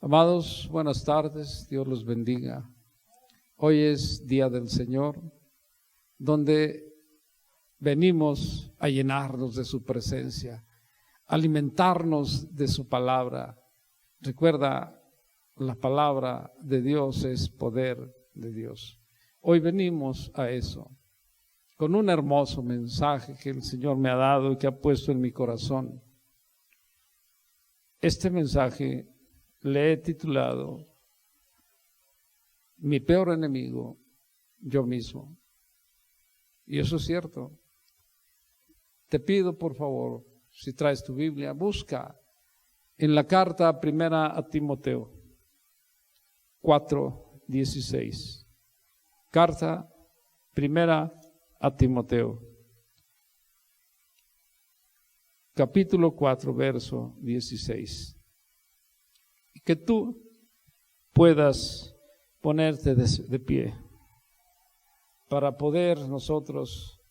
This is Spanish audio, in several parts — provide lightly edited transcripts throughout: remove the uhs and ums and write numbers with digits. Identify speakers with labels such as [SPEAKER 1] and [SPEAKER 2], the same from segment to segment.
[SPEAKER 1] Amados, buenas tardes, Dios los bendiga. Hoy es Día del Señor, donde venimos a llenarnos de su presencia, alimentarnos de su palabra. Recuerda, la palabra de Dios es poder de Dios. Hoy venimos a eso, con un hermoso mensaje que el Señor me ha dado y que ha puesto en mi corazón. Este mensaje le he titulado Mi peor enemigo, yo mismo. Y eso es cierto. Te pido, por favor, si traes tu Biblia, busca en la carta primera a Timoteo 4:16. Carta primera a Timoteo, capítulo 4, verso 16. Y que tú puedas ponerte de pie para poder nosotros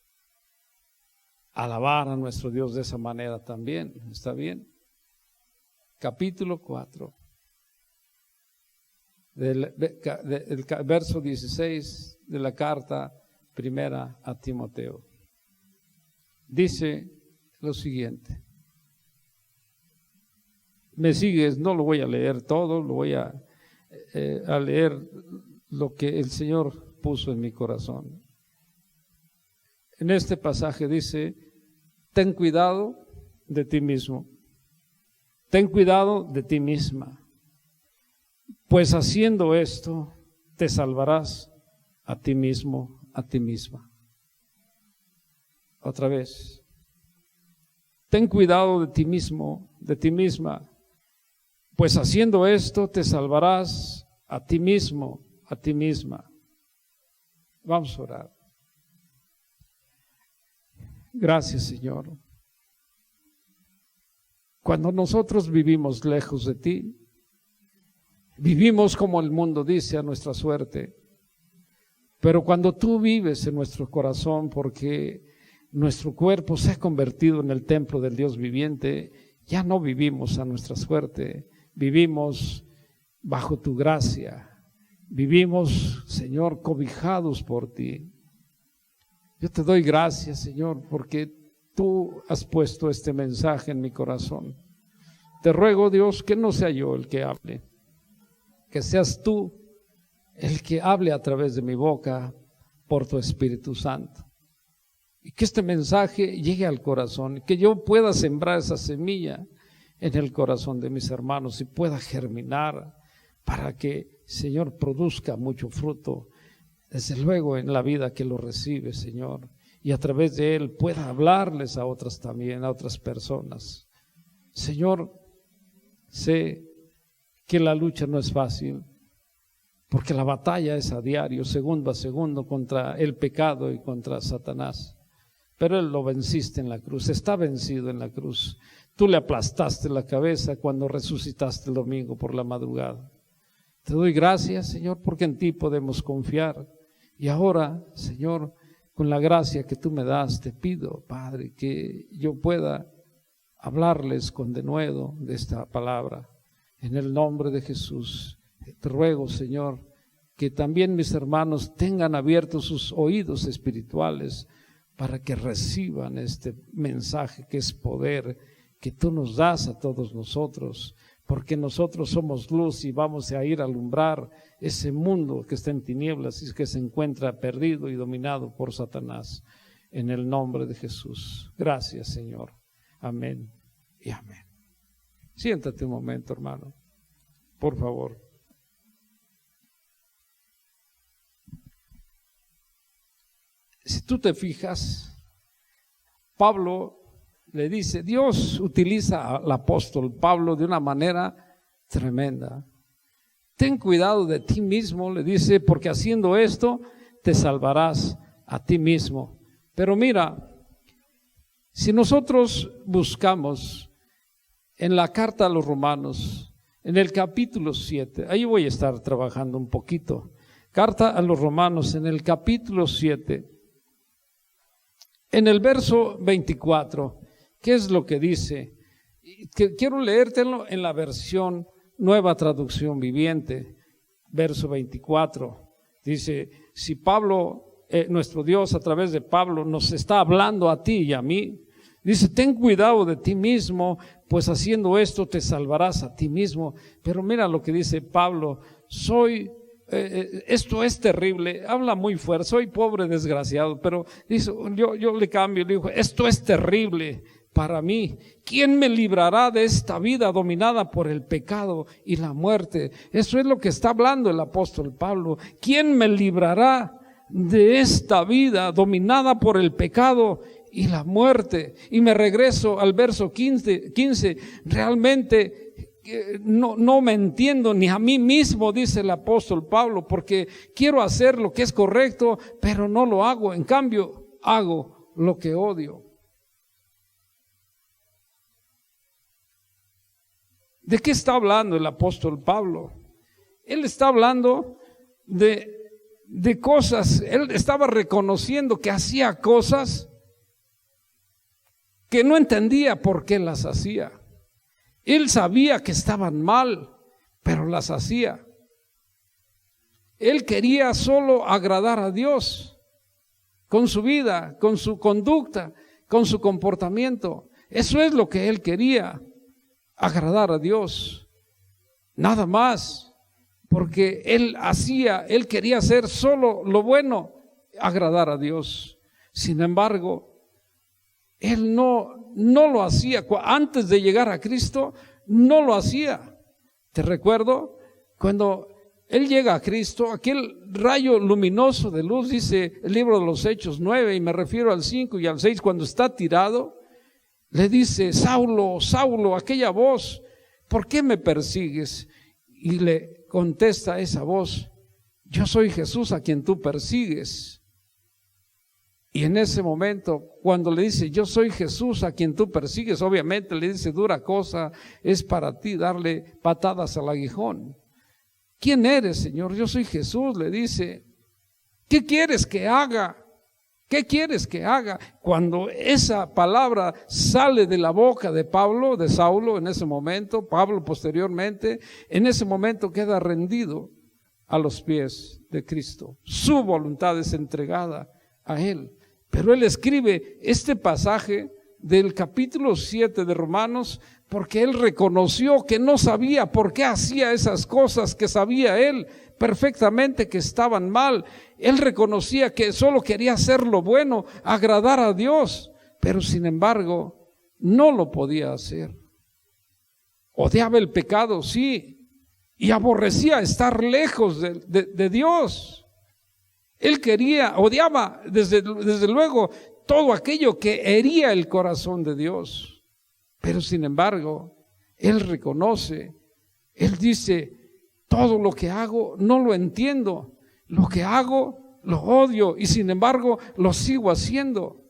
[SPEAKER 1] alabar a nuestro Dios de esa manera también. ¿Está bien? Capítulo 4, del verso 16 de la carta primera a Timoteo. Dice lo siguiente. Me sigues, no lo voy a leer todo, lo voy a leer lo que el Señor puso en mi corazón. En este pasaje dice: ten cuidado de ti mismo, ten cuidado de ti misma, pues haciendo esto te salvarás a ti mismo, a ti misma. Otra vez, ten cuidado de ti mismo, de ti misma, pues haciendo esto te salvarás a ti mismo, a ti misma. Vamos a orar. Gracias, Señor. Cuando nosotros vivimos lejos de ti, vivimos como el mundo dice, a nuestra suerte. Pero cuando tú vives en nuestro corazón, porque nuestro cuerpo se ha convertido en el templo del Dios viviente, ya no vivimos a nuestra suerte. Vivimos bajo tu gracia, vivimos, Señor, cobijados por ti. Yo te doy gracias, Señor, porque tú has puesto este mensaje en mi corazón. Te ruego, Dios, que no sea yo el que hable, que seas tú el que hable a través de mi boca por tu Espíritu Santo. Y que este mensaje llegue al corazón, que yo pueda sembrar esa semilla en el corazón de mis hermanos y pueda germinar para que, Señor, produzca mucho fruto, desde luego en la vida que lo recibe, Señor, y a través de él pueda hablarles a otras también, a otras personas. Señor, sé que la lucha no es fácil, porque la batalla es a diario, segundo a segundo, contra el pecado y contra Satanás. Pero él lo venciste en la cruz, está vencido en la cruz. Tú le aplastaste la cabeza cuando resucitaste el domingo por la madrugada. Te doy gracias, Señor, porque en ti podemos confiar. Y ahora, Señor, con la gracia que tú me das, te pido, Padre, que yo pueda hablarles con denuedo de esta palabra. En el nombre de Jesús, te ruego, Señor, que también mis hermanos tengan abiertos sus oídos espirituales para que reciban este mensaje que es poder, que tú nos das a todos nosotros, porque nosotros somos luz y vamos a ir a alumbrar ese mundo que está en tinieblas y que se encuentra perdido y dominado por Satanás. En el nombre de Jesús. Gracias, Señor. Amén y amén. Siéntate un momento, hermano, por favor. Si tú te fijas, Pablo le dice, Dios utiliza al apóstol Pablo de una manera tremenda. Ten cuidado de ti mismo, le dice, porque haciendo esto te salvarás a ti mismo. Pero mira, si nosotros buscamos en la carta a los Romanos, en el capítulo 7, ahí voy a estar trabajando un poquito. Carta a los Romanos, en el capítulo 7, en el verso 24, ¿qué es lo que dice? Quiero leértelo en la versión Nueva Traducción Viviente, verso 24. Dice, si Pablo, nuestro Dios a través de Pablo nos está hablando a ti y a mí, dice, ten cuidado de ti mismo, pues haciendo esto te salvarás a ti mismo. Pero mira lo que dice Pablo, esto es terrible, habla muy fuerte, soy pobre desgraciado, pero dice, yo le cambio, le digo, esto es terrible para mí. ¿Quién me librará de esta vida dominada por el pecado y la muerte? Eso es lo que está hablando el apóstol Pablo. ¿Quién me librará de esta vida dominada por el pecado y la muerte? Y me regreso al verso 15. Realmente no me entiendo ni a mí mismo, dice el apóstol Pablo, porque quiero hacer lo que es correcto, pero no lo hago. En cambio, hago lo que odio. ¿De qué está hablando el apóstol Pablo? Él está hablando de cosas, él estaba reconociendo que hacía cosas que no entendía por qué las hacía. Él sabía que estaban mal, pero las hacía. Él quería solo agradar a Dios con su vida, con su conducta, con su comportamiento. Eso es lo que él quería, agradar a Dios. Nada más, porque él quería hacer solo lo bueno, agradar a Dios. Sin embargo, él no lo hacía. Antes de llegar a Cristo, no lo hacía. Te recuerdo, cuando él llega a Cristo, aquel rayo luminoso de luz, dice el libro de los Hechos 9, y me refiero al 5 y al 6, cuando está tirado, le dice, Saulo, Saulo, aquella voz, ¿por qué me persigues? Y le contesta esa voz, yo soy Jesús a quien tú persigues. Y en ese momento, cuando le dice, yo soy Jesús a quien tú persigues, obviamente le dice, dura cosa es para ti darle patadas al aguijón. ¿Quién eres, Señor? Yo soy Jesús, le dice. ¿Qué quieres que haga? ¿Qué quieres que haga? Cuando esa palabra sale de la boca de Pablo, de Saulo, en ese momento, Pablo posteriormente, en ese momento queda rendido a los pies de Cristo. Su voluntad es entregada a él. Pero él escribe este pasaje del capítulo 7 de Romanos porque él reconoció que no sabía por qué hacía esas cosas que sabía él perfectamente que estaban mal. Él reconocía que solo quería hacer lo bueno, agradar a Dios, pero sin embargo no lo podía hacer. Odiaba el pecado, sí, y aborrecía estar lejos de Dios. Él odiaba desde luego todo aquello que hería el corazón de Dios. Pero sin embargo, él reconoce, él dice, todo lo que hago no lo entiendo, lo que hago lo odio y sin embargo lo sigo haciendo.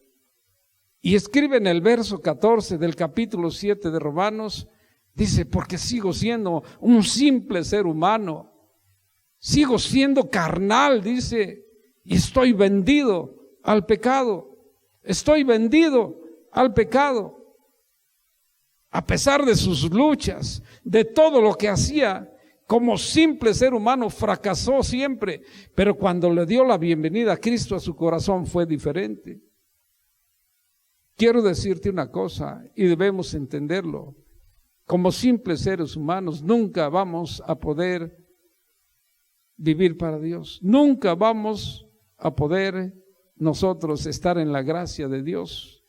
[SPEAKER 1] Y escribe en el verso 14 del capítulo 7 de Romanos, dice, porque sigo siendo un simple ser humano, sigo siendo carnal, dice, y estoy vendido al pecado. Estoy vendido al pecado. A pesar de sus luchas, de todo lo que hacía, como simple ser humano fracasó siempre. Pero cuando le dio la bienvenida a Cristo a su corazón fue diferente. Quiero decirte una cosa y debemos entenderlo. Como simples seres humanos nunca vamos a poder vivir para Dios. Nunca vamos a poder nosotros estar en la gracia de Dios.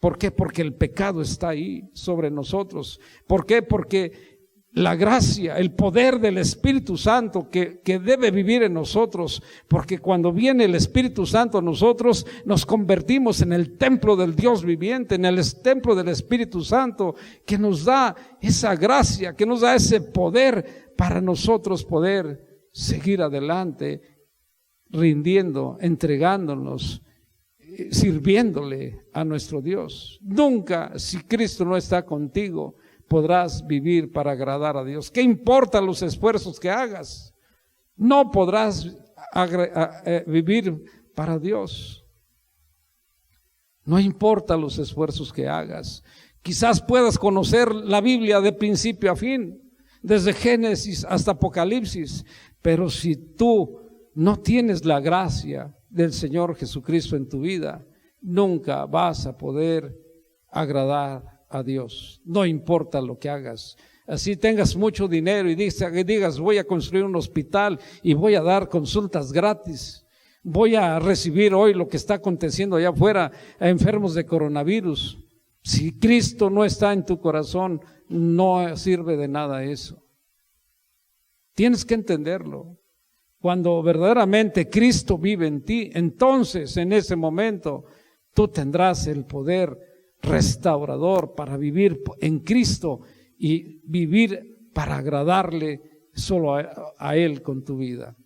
[SPEAKER 1] ¿Por qué? Porque el pecado está ahí sobre nosotros. ¿Por qué? Porque la gracia, el poder del Espíritu Santo que debe vivir en nosotros, porque cuando viene el Espíritu Santo a nosotros, nos convertimos en el templo del Dios viviente, en el templo del Espíritu Santo, que nos da esa gracia, que nos da ese poder para nosotros poder seguir adelante, rindiendo, entregándonos, sirviéndole a nuestro Dios. Nunca, si Cristo no está contigo, podrás vivir para agradar a Dios. ¿Qué importan los esfuerzos que hagas? No podrás vivir para Dios. No importa los esfuerzos que hagas. Quizás puedas conocer la Biblia de principio a fin, desde Génesis hasta Apocalipsis. Pero si tú no tienes la gracia del Señor Jesucristo en tu vida, nunca vas a poder agradar a Dios. No importa lo que hagas. Así tengas mucho dinero y digas voy a construir un hospital y voy a dar consultas gratis. Voy a recibir hoy lo que está aconteciendo allá afuera a enfermos de coronavirus. Si Cristo no está en tu corazón, no sirve de nada eso. Tienes que entenderlo. Cuando verdaderamente Cristo vive en ti, entonces en ese momento tú tendrás el poder restaurador para vivir en Cristo y vivir para agradarle solo a Él con tu vida.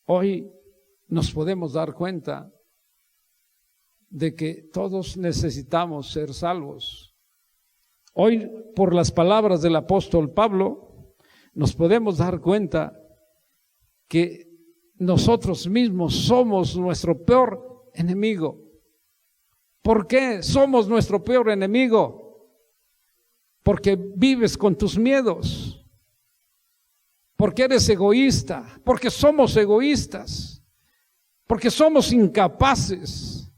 [SPEAKER 1] Hoy nos podemos dar cuenta de que todos necesitamos ser salvos. Hoy, por las palabras del apóstol Pablo, nos podemos dar cuenta que nosotros mismos somos nuestro peor enemigo. ¿Por qué somos nuestro peor enemigo? Porque vives con tus miedos, porque eres egoísta, porque somos egoístas, porque somos incapaces,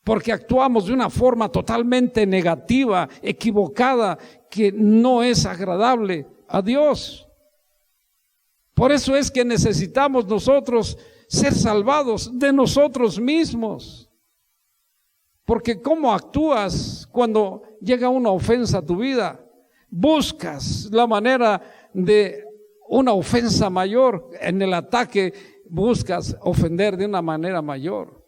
[SPEAKER 1] porque actuamos de una forma totalmente negativa, equivocada, que no es agradable a Dios. Por eso es que necesitamos nosotros ser salvados de nosotros mismos. Porque ¿cómo actúas cuando llega una ofensa a tu vida? Buscas la manera de una ofensa mayor. En el ataque buscas ofender de una manera mayor.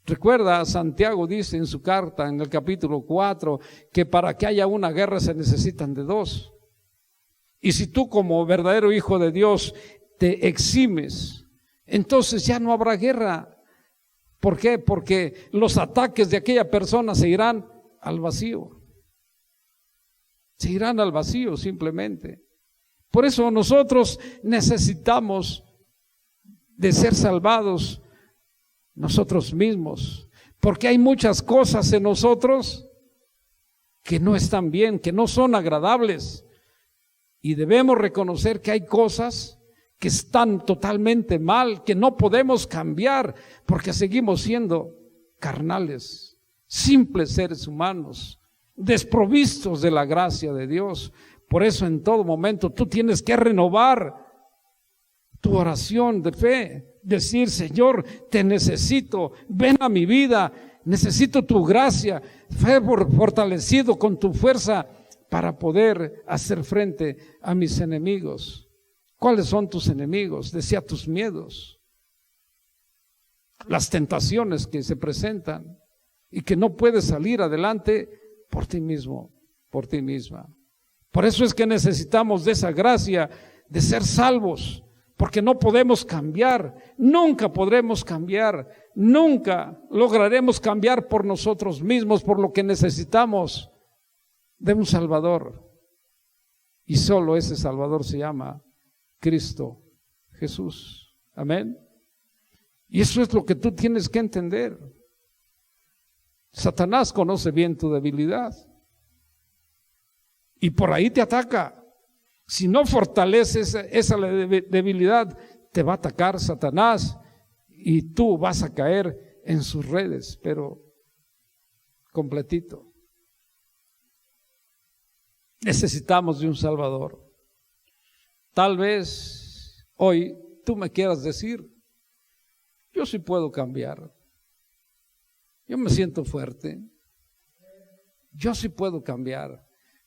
[SPEAKER 1] Recuerda, Santiago dice en su carta, en el capítulo 4, que para que haya una guerra se necesitan de dos. Y si tú como verdadero hijo de Dios te eximes, entonces ya no habrá guerra. ¿Por qué? Porque los ataques de aquella persona se irán al vacío. Se irán al vacío simplemente. Por eso nosotros necesitamos de ser salvados nosotros mismos, porque hay muchas cosas en nosotros que no están bien, que no son agradables, y debemos reconocer que hay cosas que están totalmente mal, que no podemos cambiar, porque seguimos siendo carnales, simples seres humanos, desprovistos de la gracia de Dios. Por eso en todo momento tú tienes que renovar tu oración de fe, decir: Señor, te necesito, ven a mi vida, necesito tu gracia, fe fortalecido con tu fuerza para poder hacer frente a mis enemigos. ¿Cuáles son tus enemigos? Decía, tus miedos, las tentaciones que se presentan y que no puedes salir adelante por ti mismo, por ti misma. Por eso es que necesitamos de esa gracia de ser salvos, porque no podemos cambiar, nunca podremos cambiar, nunca lograremos cambiar por nosotros mismos, por lo que necesitamos de un Salvador. Y solo ese Salvador se llama Cristo Jesús. Amén. Y eso es lo que tú tienes que entender. Satanás conoce bien tu debilidad y por ahí te ataca. Si no fortaleces esa debilidad, te va a atacar Satanás y tú vas a caer en sus redes, pero completito. Necesitamos de un Salvador. Tal vez hoy tú me quieras decir: yo sí puedo cambiar, yo me siento fuerte, yo sí puedo cambiar.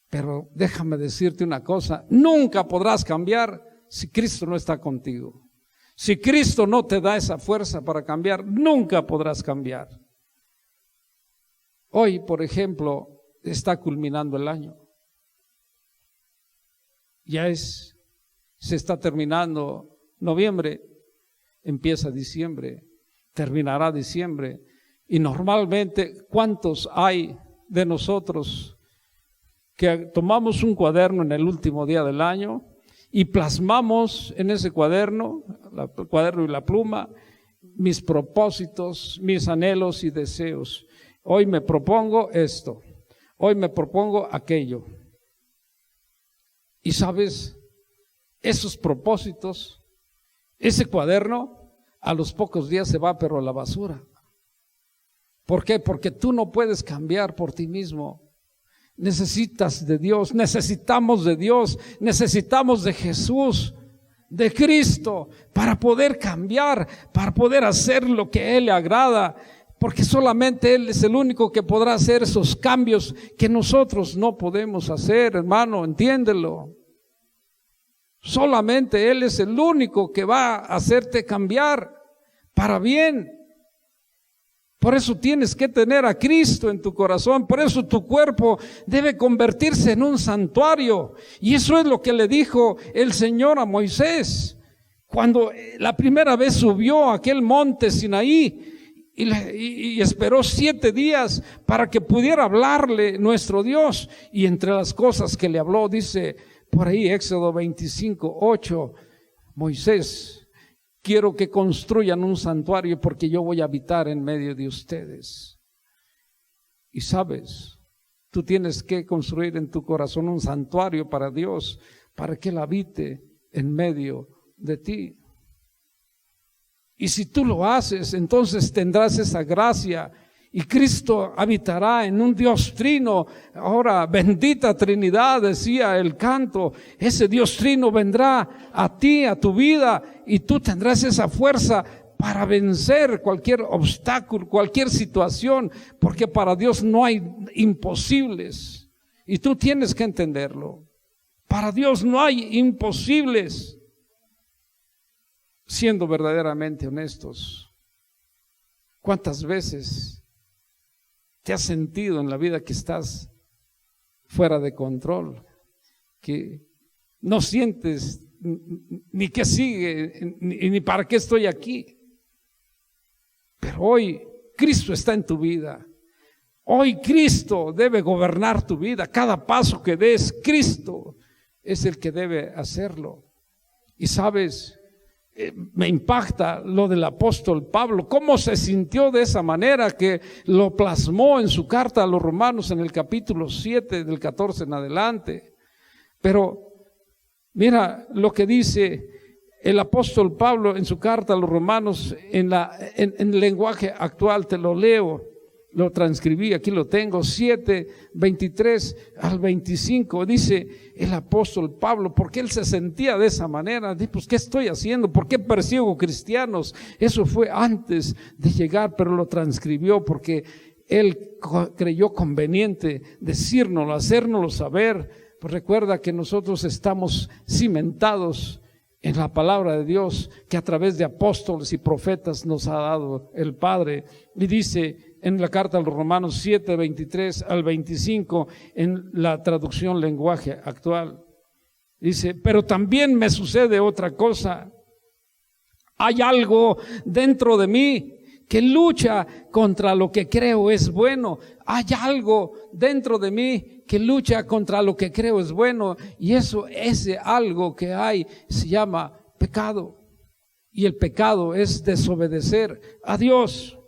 [SPEAKER 1] Pero déjame decirte una cosa: nunca podrás cambiar si Cristo no está contigo. Si Cristo no te da esa fuerza para cambiar, nunca podrás cambiar. Hoy, por ejemplo, está culminando el año. Se está terminando noviembre, empieza diciembre, terminará diciembre. Y normalmente, ¿cuántos hay de nosotros que tomamos un cuaderno en el último día del año y plasmamos en ese cuaderno, el cuaderno y la pluma, mis propósitos, mis anhelos y deseos? Hoy me propongo esto, hoy me propongo aquello. Y sabes, esos propósitos, ese cuaderno, a los pocos días se va pero a la basura. ¿Por qué? Porque tú no puedes cambiar por ti mismo. Necesitas de Dios, necesitamos de Dios, necesitamos de Jesús, de Cristo, para poder cambiar, para poder hacer lo que a Él le agrada, porque solamente Él es el único que podrá hacer esos cambios que nosotros no podemos hacer, hermano, entiéndelo. Solamente Él es el único que va a hacerte cambiar para bien. Por eso tienes que tener a Cristo en tu corazón, por eso tu cuerpo debe convertirse en un santuario. Y eso es lo que le dijo el Señor a Moisés cuando la primera vez subió a aquel monte Sinaí y esperó 7 días para que pudiera hablarle nuestro Dios. Y entre las cosas que le habló, dice por ahí Éxodo 25:8, Moisés, quiero que construyan un santuario porque yo voy a habitar en medio de ustedes. Y sabes, tú tienes que construir en tu corazón un santuario para Dios, para que Él habite en medio de ti. Y si tú lo haces, entonces tendrás esa gracia y Cristo habitará en un Dios trino. Ahora, bendita Trinidad, decía el canto, ese Dios trino vendrá a ti, a tu vida, y tú tendrás esa fuerza para vencer cualquier obstáculo, cualquier situación, porque para Dios no hay imposibles. Y tú tienes que entenderlo. Para Dios no hay imposibles. Siendo verdaderamente honestos, ¿cuántas veces te has sentido en la vida que estás fuera de control? Que no sientes ni qué sigue, ni para qué estoy aquí. Pero hoy Cristo está en tu vida. Hoy Cristo debe gobernar tu vida. Cada paso que des, Cristo es el que debe hacerlo. Y sabes, me impacta lo del apóstol Pablo, cómo se sintió de esa manera, que lo plasmó en su carta a los Romanos en el capítulo 7, del 14 en adelante. Pero mira lo que dice el apóstol Pablo en su carta a los Romanos en el lenguaje actual. Te lo leo, lo transcribí, aquí lo tengo, 7, 23 al 25, dice el apóstol Pablo, porque él se sentía de esa manera. Dice, pues, ¿qué estoy haciendo? ¿Por qué persigo cristianos? Eso fue antes de llegar, pero lo transcribió porque él creyó conveniente decírnoslo, hacérnoslo saber. Pues recuerda que nosotros estamos cimentados en la palabra de Dios que a través de apóstoles y profetas nos ha dado el Padre. Y dice en la carta a los Romanos 7, 23 al 25, en la traducción lenguaje actual, dice, pero también me sucede otra cosa. Hay algo dentro de mí que lucha contra lo que creo es bueno. Hay algo dentro de mí que lucha contra lo que creo es bueno. Y ese algo que hay se llama pecado. Y el pecado es desobedecer a Dios.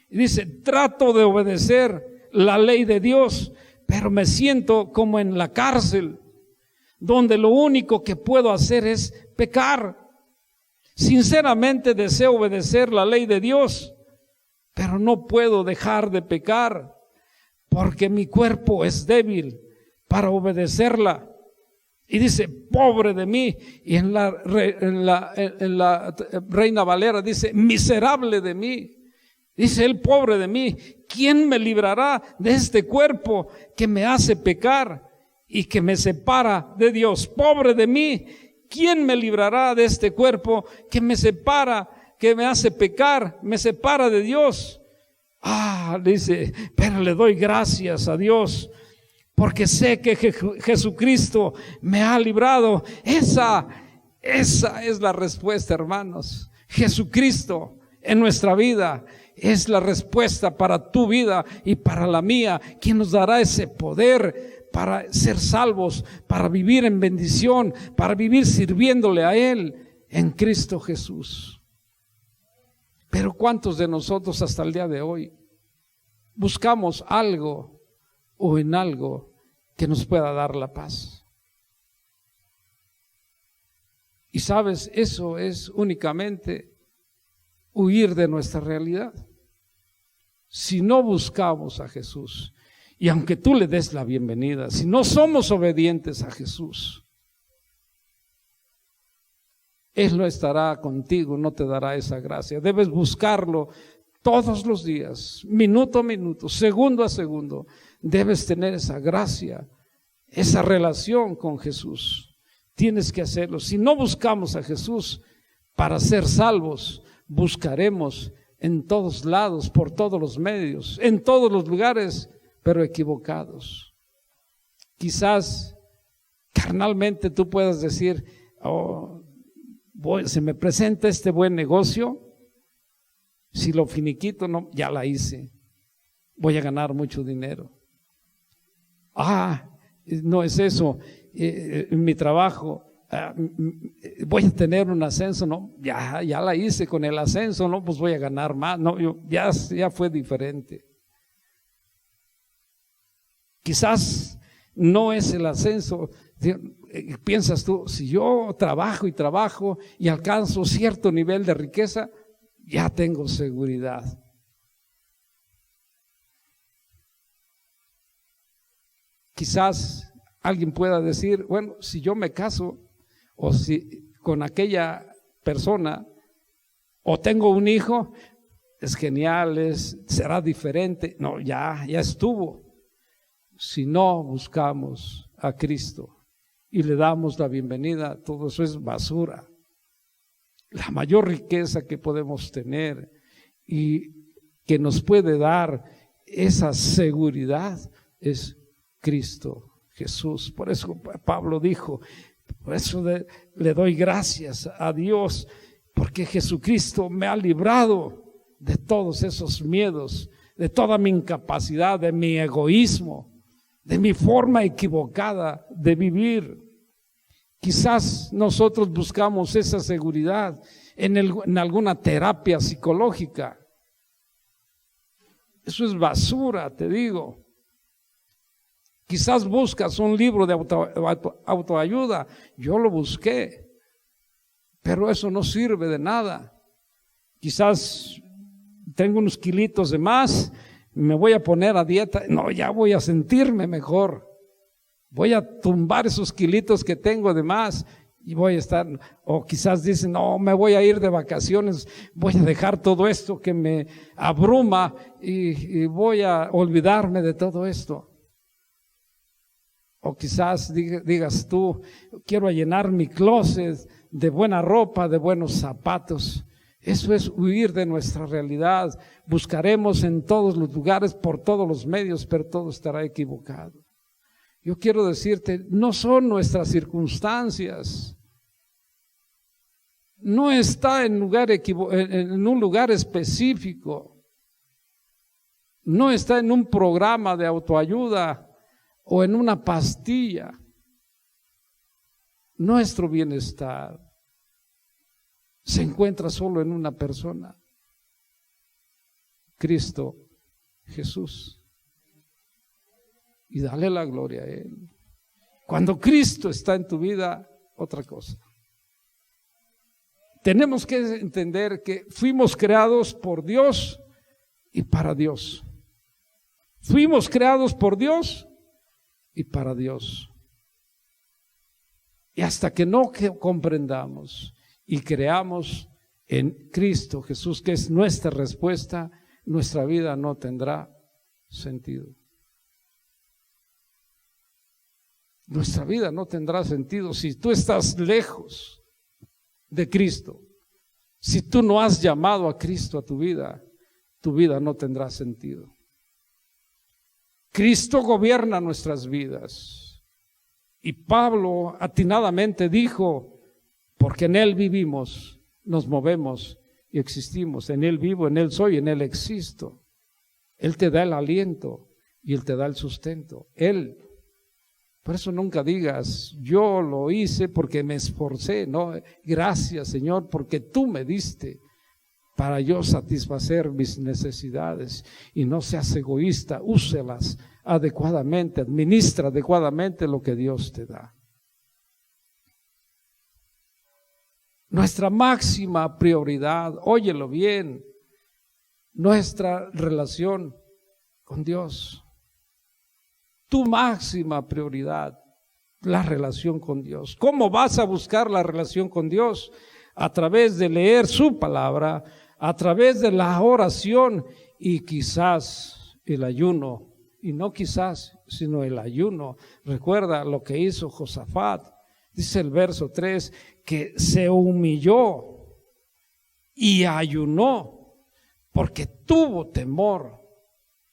[SPEAKER 1] Y dice, trato de obedecer la ley de Dios, pero me siento como en la cárcel, donde lo único que puedo hacer es pecar. Sinceramente deseo obedecer la ley de Dios, pero no puedo dejar de pecar, porque mi cuerpo es débil para obedecerla. Y dice, pobre de mí. Y en la Reina Valera dice, miserable de mí. Dice él, pobre de mí, ¿quién me librará de este cuerpo que me hace pecar y que me separa de Dios? Pobre de mí, ¿quién me librará de este cuerpo que me separa, que me hace pecar, me separa de Dios? Dice, pero le doy gracias a Dios, porque sé que Jesucristo me ha librado. Esa es la respuesta, hermanos. Jesucristo en nuestra vida es la respuesta para tu vida y para la mía, quien nos dará ese poder para ser salvos, para vivir en bendición, para vivir sirviéndole a Él en Cristo Jesús. Pero ¿cuántos de nosotros hasta el día de hoy buscamos algo o en algo que nos pueda dar la paz? Y sabes, eso es únicamente huir de nuestra realidad. Si no buscamos a Jesús, y aunque tú le des la bienvenida, si no somos obedientes a Jesús, Él no estará contigo, no te dará esa gracia. Debes buscarlo todos los días, minuto a minuto, segundo a segundo. Debes tener esa gracia, esa relación con Jesús. Tienes que hacerlo. Si no buscamos a Jesús para ser salvos, buscaremos en todos lados, por todos los medios, en todos los lugares, pero equivocados. Quizás carnalmente tú puedas decir, se me presenta este buen negocio, si lo finiquito, no, ya la hice, voy a ganar mucho dinero. No es eso, en mi trabajo, voy a tener un ascenso, no, ya la hice con el ascenso, no, pues voy a ganar más, no, ya fue diferente. Quizás no es el ascenso, piensas tú, si yo trabajo y alcanzo cierto nivel de riqueza, ya tengo seguridad. Quizás alguien pueda decir, bueno, si yo me caso o si con aquella persona o tengo un hijo, es genial, será diferente. No, ya estuvo. Si no buscamos a Cristo y le damos la bienvenida, todo eso es basura. La mayor riqueza que podemos tener y que nos puede dar esa seguridad es Cristo Jesús. Por eso Pablo dijo, por eso le doy gracias a Dios, porque Jesucristo me ha librado de todos esos miedos, de toda mi incapacidad, de mi egoísmo, de mi forma equivocada de vivir. Quizás nosotros buscamos esa seguridad en alguna terapia psicológica. Eso es basura, te digo. Quizás buscas un libro de autoayuda. Yo lo busqué, pero eso no sirve de nada. Quizás tengo unos kilitos de más, me voy a poner a dieta. No, ya voy a sentirme mejor. Voy a tumbar esos kilitos que tengo de más y voy a estar, o quizás dicen, no, me voy a ir de vacaciones, voy a dejar todo esto que me abruma y voy a olvidarme de todo esto. O quizás digas tú, quiero llenar mi closet de buena ropa, de buenos zapatos. Eso es huir de nuestra realidad. Buscaremos en todos los lugares, por todos los medios, pero todo estará equivocado. Yo quiero decirte, no son nuestras circunstancias. No está en un lugar específico. No está en un programa de autoayuda o en una pastilla. Nuestro bienestar se encuentra solo en una persona, Cristo Jesús. Y dale la gloria a Él. Cuando Cristo está en tu vida, otra cosa. Tenemos que entender que fuimos creados por Dios y para Dios. Fuimos creados por Dios y para Dios. Y hasta que no comprendamos y creamos en Cristo Jesús, que es nuestra respuesta, nuestra vida no tendrá sentido. Nuestra vida no tendrá sentido si tú estás lejos de Cristo. Si tú no has llamado a Cristo a tu vida no tendrá sentido. Cristo gobierna nuestras vidas. Y Pablo atinadamente dijo, porque en Él vivimos, nos movemos y existimos. En Él vivo, en Él soy, en Él existo. Él te da el aliento y Él te da el sustento. Él. Por eso nunca digas, yo lo hice porque me esforcé. No, gracias Señor, porque tú me diste para yo satisfacer mis necesidades. Y no seas egoísta, úselas adecuadamente, administra adecuadamente lo que Dios te da. Nuestra máxima prioridad, óyelo bien, nuestra relación con Dios. Tu máxima prioridad, la relación con Dios. ¿Cómo vas a buscar la relación con Dios? A través de leer su palabra, a través de la oración y quizás el ayuno. Y no quizás, sino el ayuno. Recuerda lo que hizo Josafat. Dice el verso 3, que se humilló y ayunó porque tuvo temor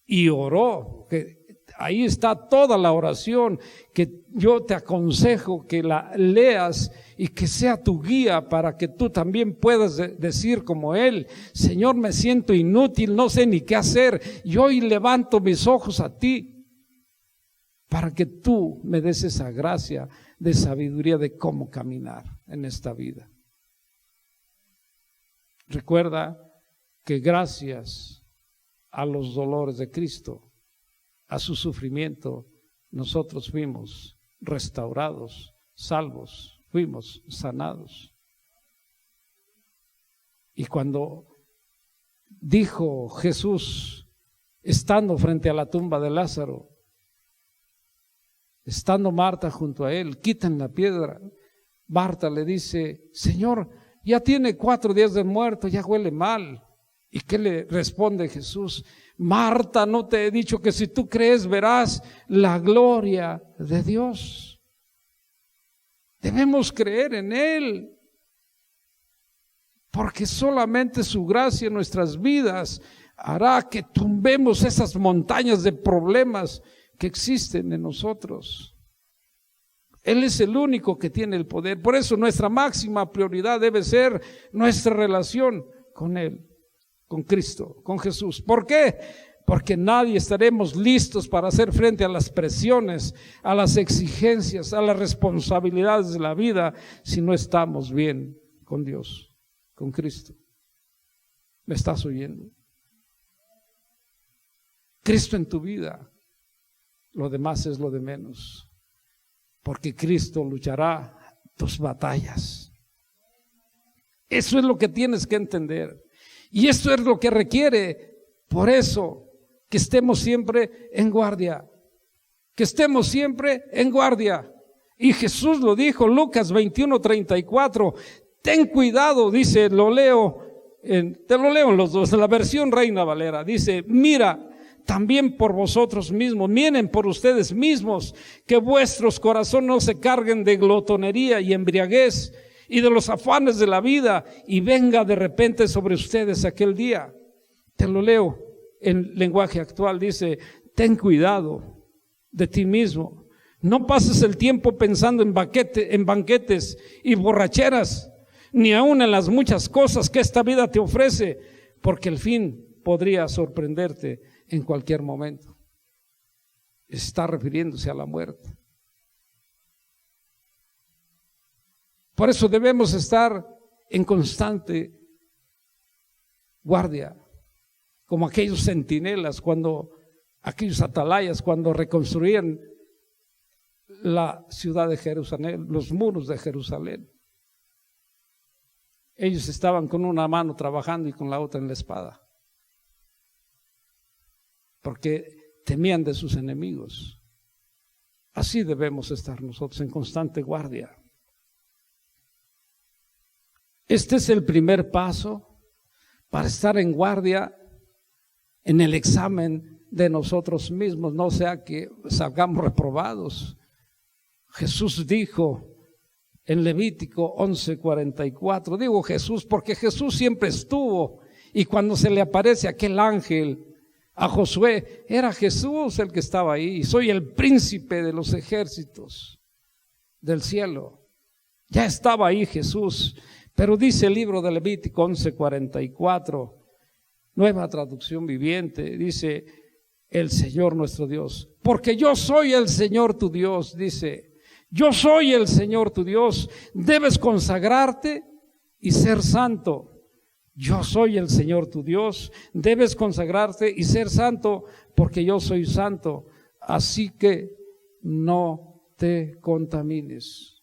[SPEAKER 1] y oró. Que ahí está toda la oración que yo te aconsejo que la leas y que sea tu guía para que tú también puedas decir como él: Señor, me siento inútil, no sé ni qué hacer, y hoy levanto mis ojos a ti para que tú me des esa gracia de sabiduría de cómo caminar en esta vida. Recuerda que gracias a los dolores de Cristo, a su sufrimiento, nosotros fuimos restaurados, salvos, fuimos sanados. Y cuando dijo Jesús, estando frente a la tumba de Lázaro, estando Marta junto a él, quitan la piedra. Marta le dice: Señor, ya tiene 4 días de muerto, ya huele mal. ¿Y qué le responde Jesús? Marta, ¿no te he dicho que si tú crees verás la gloria de Dios? Debemos creer en Él, porque solamente su gracia en nuestras vidas hará que tumbemos esas montañas de problemas que existen en nosotros. Él es el único que tiene el poder. Por eso nuestra máxima prioridad debe ser nuestra relación con Él, con Cristo, con Jesús. ¿Por qué? Porque nadie estaremos listos para hacer frente a las presiones, a las exigencias, a las responsabilidades de la vida si no estamos bien con Dios, con Cristo. ¿Me estás oyendo? Cristo en tu vida. Lo demás es lo de menos, porque Cristo luchará tus batallas. Eso es lo que tienes que entender, y esto es lo que requiere, por eso, que estemos siempre en guardia, que estemos siempre en guardia. Y Jesús lo dijo, Lucas 21:34, ten cuidado, dice, te lo leo en los dos, en la versión Reina Valera, dice: mira, también por vosotros mismos, miren por ustedes mismos, que vuestros corazones no se carguen de glotonería y embriaguez y de los afanes de la vida, y venga de repente sobre ustedes aquel día. Te lo leo en lenguaje actual, dice: ten cuidado de ti mismo, no pases el tiempo pensando en banquetes y borracheras, ni aun en las muchas cosas que esta vida te ofrece, porque el fin podría sorprenderte en cualquier momento. Está refiriéndose a la muerte. Por eso debemos estar en constante guardia, como aquellos centinelas, aquellos atalayas, cuando reconstruían la ciudad de Jerusalén, los muros de Jerusalén. Ellos estaban con una mano trabajando y con la otra en la espada, porque temían de sus enemigos. Así debemos estar nosotros, en constante guardia. Este es el primer paso para estar en guardia en el examen de nosotros mismos, no sea que salgamos reprobados. Jesús dijo en Levítico 11:44, digo Jesús porque Jesús siempre estuvo, y cuando se le aparece aquel ángel a Josué, era Jesús el que estaba ahí. Y soy el príncipe de los ejércitos del cielo. Ya estaba ahí Jesús. Pero dice el libro de Levítico 11:44, nueva traducción viviente, dice: el Señor nuestro Dios, porque yo soy el Señor tu Dios, dice, yo soy el Señor tu Dios, debes consagrarte y ser santo. Yo soy el Señor tu Dios, debes consagrarte y ser santo, porque yo soy santo, así que no te contamines.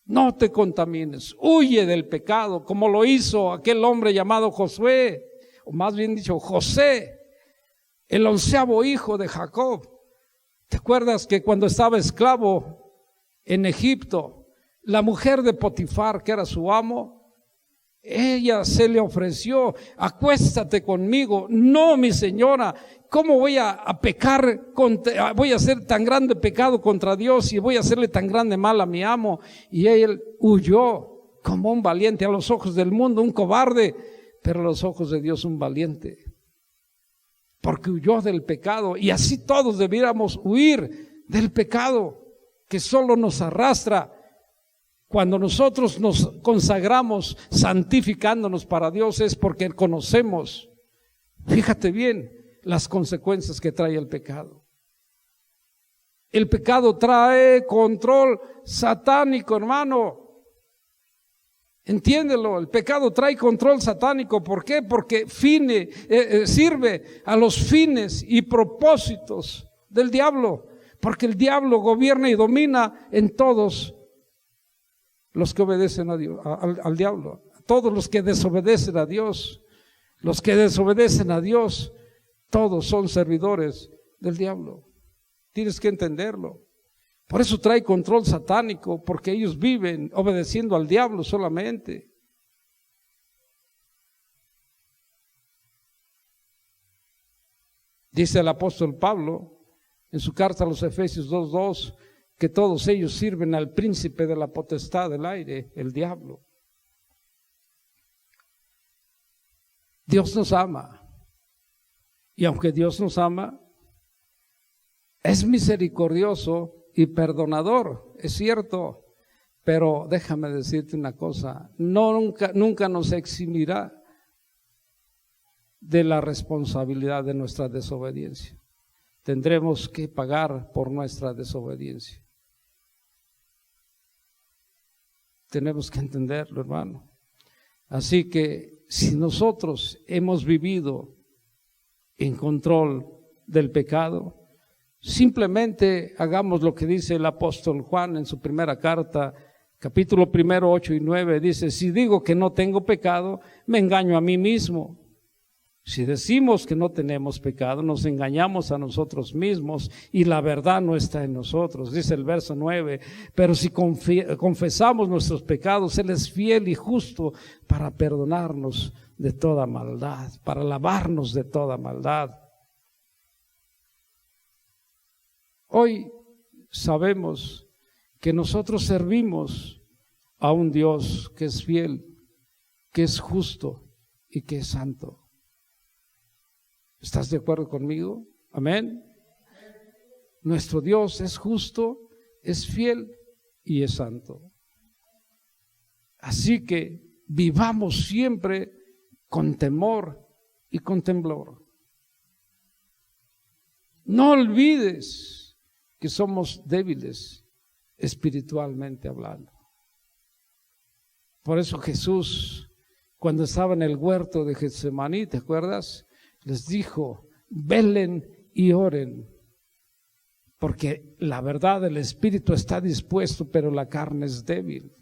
[SPEAKER 1] No te contamines, huye del pecado, como lo hizo aquel hombre llamado Josué, o más bien dicho José, el 11º hijo de Jacob. ¿Te acuerdas que cuando estaba esclavo en Egipto, la mujer de Potifar, que era su amo, ella se le ofreció: acuéstate conmigo? No, mi señora, ¿cómo voy a pecar? Voy a hacer tan grande pecado contra Dios y voy a hacerle tan grande mal a mi amo. Y él huyó como un valiente, a los ojos del mundo un cobarde, pero a los ojos de Dios un valiente, porque huyó del pecado. Y así todos debiéramos huir del pecado que solo nos arrastra. Cuando nosotros nos consagramos santificándonos para Dios, es porque conocemos, fíjate bien, las consecuencias que trae el pecado. El pecado trae control satánico, hermano. Entiéndelo, el pecado trae control satánico. ¿Por qué? Porque sirve a los fines y propósitos del diablo. Porque el diablo gobierna y domina en todos los que obedecen a Dios, al diablo, todos los que desobedecen a Dios. Los que desobedecen a Dios, todos son servidores del diablo. Tienes que entenderlo. Por eso trae control satánico, porque ellos viven obedeciendo al diablo solamente. Dice el apóstol Pablo en su carta a los Efesios 2:2 que todos ellos sirven al príncipe de la potestad del aire, el diablo. Dios nos ama, y aunque Dios nos ama, es misericordioso y perdonador, es cierto, pero déjame decirte una cosa: nunca nos eximirá de la responsabilidad de nuestra desobediencia. Tendremos que pagar por nuestra desobediencia. Tenemos que entenderlo, hermano. Así que si nosotros hemos vivido en control del pecado, simplemente hagamos lo que dice el apóstol Juan en su primera carta, capítulo 1, 8 y 9, dice: si digo que no tengo pecado, me engaño a mí mismo. Si decimos que no tenemos pecado, nos engañamos a nosotros mismos y la verdad no está en nosotros. Dice el verso 9, pero si confesamos nuestros pecados, Él es fiel y justo para perdonarnos de toda maldad, para lavarnos de toda maldad. Hoy sabemos que nosotros servimos a un Dios que es fiel, que es justo y que es santo. ¿Estás de acuerdo conmigo? Amén. Nuestro Dios es justo, es fiel y es santo. Así que vivamos siempre con temor y con temblor. No olvides que somos débiles espiritualmente hablando. Por eso Jesús, cuando estaba en el huerto de Getsemaní, ¿te acuerdas?, les dijo: velen y oren, porque la verdad, el espíritu está dispuesto, pero la carne es débil.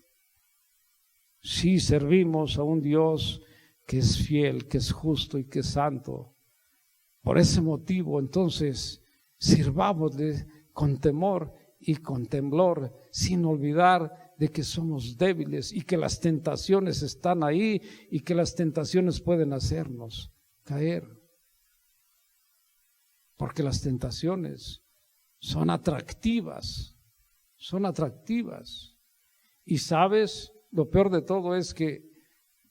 [SPEAKER 1] Sí, servimos a un Dios que es fiel, que es justo y que es santo. Por ese motivo, entonces, sirvámosle con temor y con temblor, sin olvidar de que somos débiles y que las tentaciones están ahí y que las tentaciones pueden hacernos caer. Porque las tentaciones son atractivas. Y sabes, lo peor de todo es que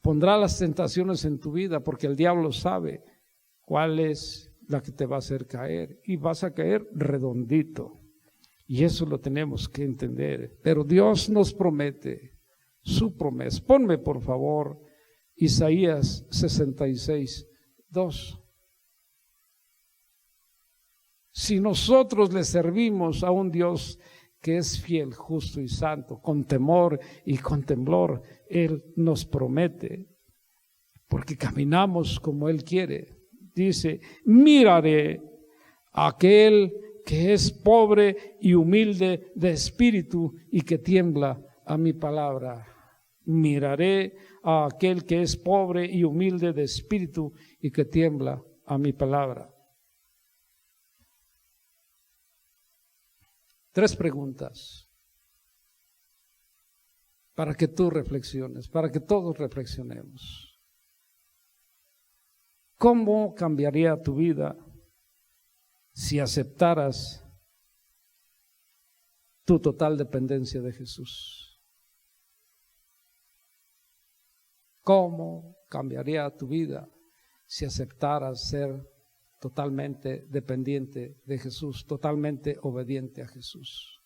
[SPEAKER 1] pondrá las tentaciones en tu vida, porque el diablo sabe cuál es la que te va a hacer caer, y vas a caer redondito. Y eso lo tenemos que entender. Pero Dios nos promete su promesa. Ponme por favor Isaías 66:2. Si nosotros le servimos a un Dios que es fiel, justo y santo, con temor y con temblor, Él nos promete, porque caminamos como Él quiere. Dice: miraré a aquel que es pobre y humilde de espíritu y que tiembla a mi palabra. Miraré a aquel que es pobre y humilde de espíritu y que tiembla a mi palabra. 3 preguntas para que tú reflexiones, para que todos reflexionemos. ¿Cómo cambiaría tu vida si aceptaras tu total dependencia de Jesús? ¿Cómo cambiaría tu vida si aceptaras ser totalmente dependiente de Jesús, totalmente obediente a Jesús?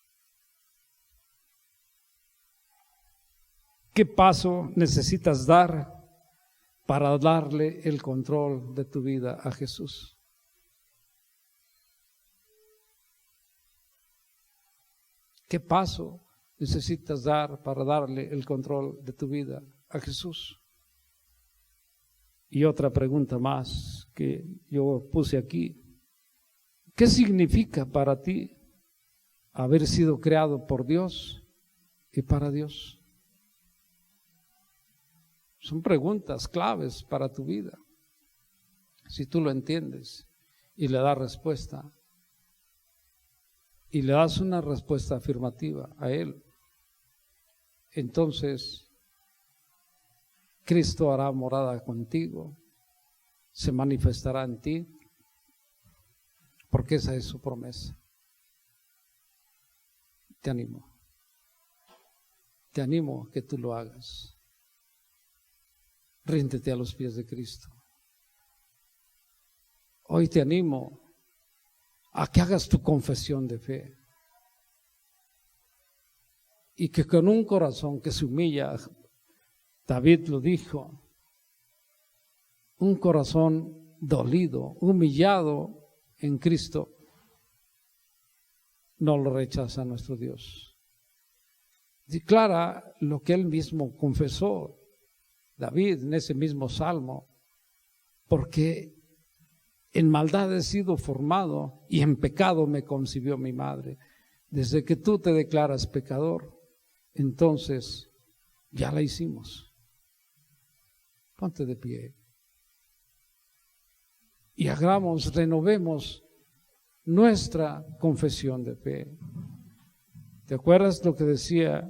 [SPEAKER 1] ¿Qué paso necesitas dar para darle el control de tu vida a Jesús? ¿Qué paso necesitas dar para darle el control de tu vida a Jesús? Y otra pregunta más que yo puse aquí. ¿Qué significa para ti haber sido creado por Dios y para Dios? Son preguntas claves para tu vida. Si tú lo entiendes y le das respuesta, y le das una respuesta afirmativa a Él, entonces Cristo hará morada contigo, se manifestará en ti, porque esa es su promesa. Te animo a que tú lo hagas. Ríndete a los pies de Cristo. Hoy te animo a que hagas tu confesión de fe y que con un corazón que se humilla, David lo dijo, un corazón dolido, humillado en Cristo, no lo rechaza nuestro Dios. Declara lo que él mismo confesó, David, en ese mismo salmo, porque en maldad he sido formado y en pecado me concibió mi madre. Desde que tú te declaras pecador, entonces ya la hicimos. Ponte de pie y renovemos nuestra confesión de fe. ¿Te acuerdas lo que decía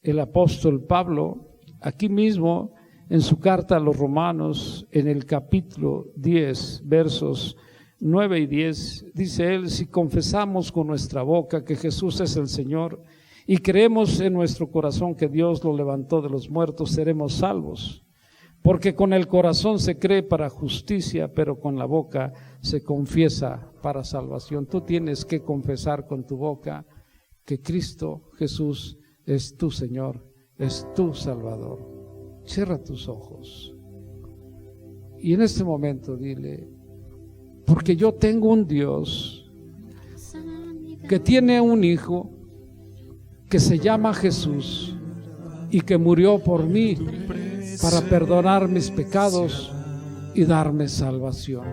[SPEAKER 1] el apóstol Pablo aquí mismo en su carta a los Romanos, en el capítulo 10, versos 9 y 10? Dice él: si confesamos con nuestra boca que Jesús es el Señor y creemos en nuestro corazón que Dios lo levantó de los muertos, seremos salvos. Porque con el corazón se cree para justicia, pero con la boca se confiesa para salvación. Tú tienes que confesar con tu boca que Cristo Jesús es tu Señor, es tu Salvador. Cierra tus ojos y en este momento dile: porque yo tengo un Dios que tiene un hijo que se llama Jesús y que murió por mí para perdonar mis pecados y darme salvación.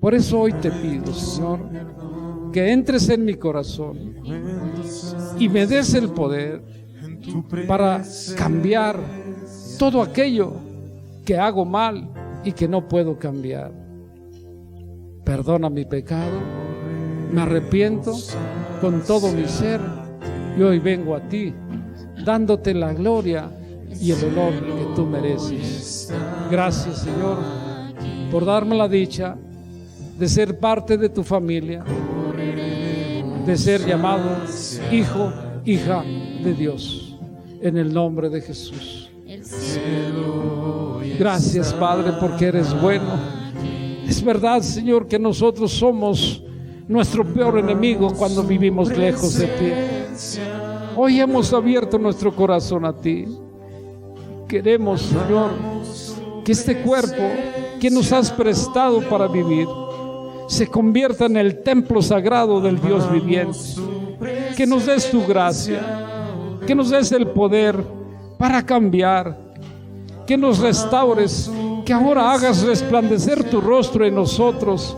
[SPEAKER 1] Por eso hoy te pido, Señor, que entres en mi corazón y me des el poder para cambiar todo aquello que hago mal y que no puedo cambiar. Perdona mi pecado, me arrepiento con todo mi ser y hoy vengo a ti dándote la gloria y el honor que tú mereces. Gracias, Señor, por darme la dicha de ser parte de tu familia, de ser llamado hijo, hija de Dios. En el nombre de Jesús. Gracias, Padre, porque eres bueno. Es verdad, Señor, que nosotros somos nuestro peor enemigo cuando vivimos lejos de ti. Hoy hemos abierto nuestro corazón a ti. Queremos, Señor, que este cuerpo que nos has prestado para vivir se convierta en el templo sagrado del Dios viviente. Que nos des tu gracia, que nos des el poder para cambiar, que nos restaures, que ahora hagas resplandecer tu rostro en nosotros,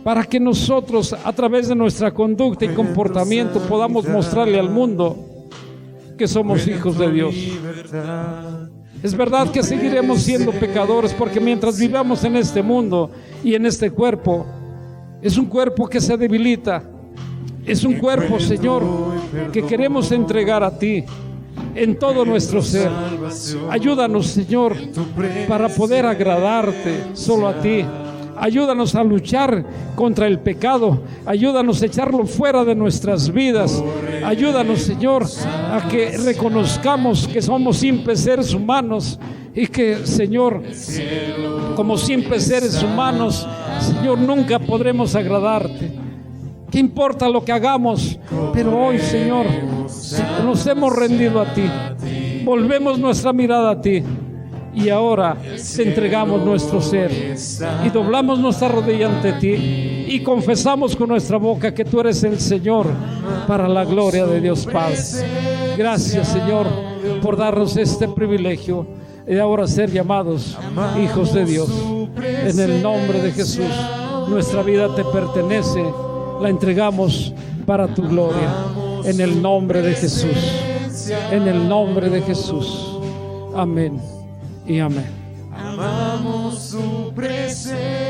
[SPEAKER 1] para que nosotros, a través de nuestra conducta y comportamiento, podamos mostrarle al mundo que somos hijos de Dios. Es verdad que seguiremos siendo pecadores, porque mientras vivamos en este mundo y en este cuerpo, es un cuerpo que se debilita, es un cuerpo, Señor, que queremos entregar a ti en todo nuestro ser. Ayúdanos, Señor, para poder agradarte solo a ti. Ayúdanos a luchar contra el pecado. Ayúdanos a echarlo fuera de nuestras vidas. Ayúdanos, Señor, a que reconozcamos que somos simples seres humanos y que, Señor, como simples seres humanos, Señor, nunca podremos agradarte. ¿Qué importa lo que hagamos? Pero hoy, Señor, nos hemos rendido a ti. Volvemos nuestra mirada a ti. Y ahora te entregamos nuestro ser y doblamos nuestra rodilla ante ti y confesamos con nuestra boca que tú eres el Señor, para la gloria de Dios Padre. Gracias, Señor, por darnos este privilegio de ahora ser llamados hijos de Dios. En el nombre de Jesús, nuestra vida te pertenece, la entregamos para tu gloria. En el nombre de Jesús, en el nombre de Jesús. Amén y amén.
[SPEAKER 2] Amamos su presencia.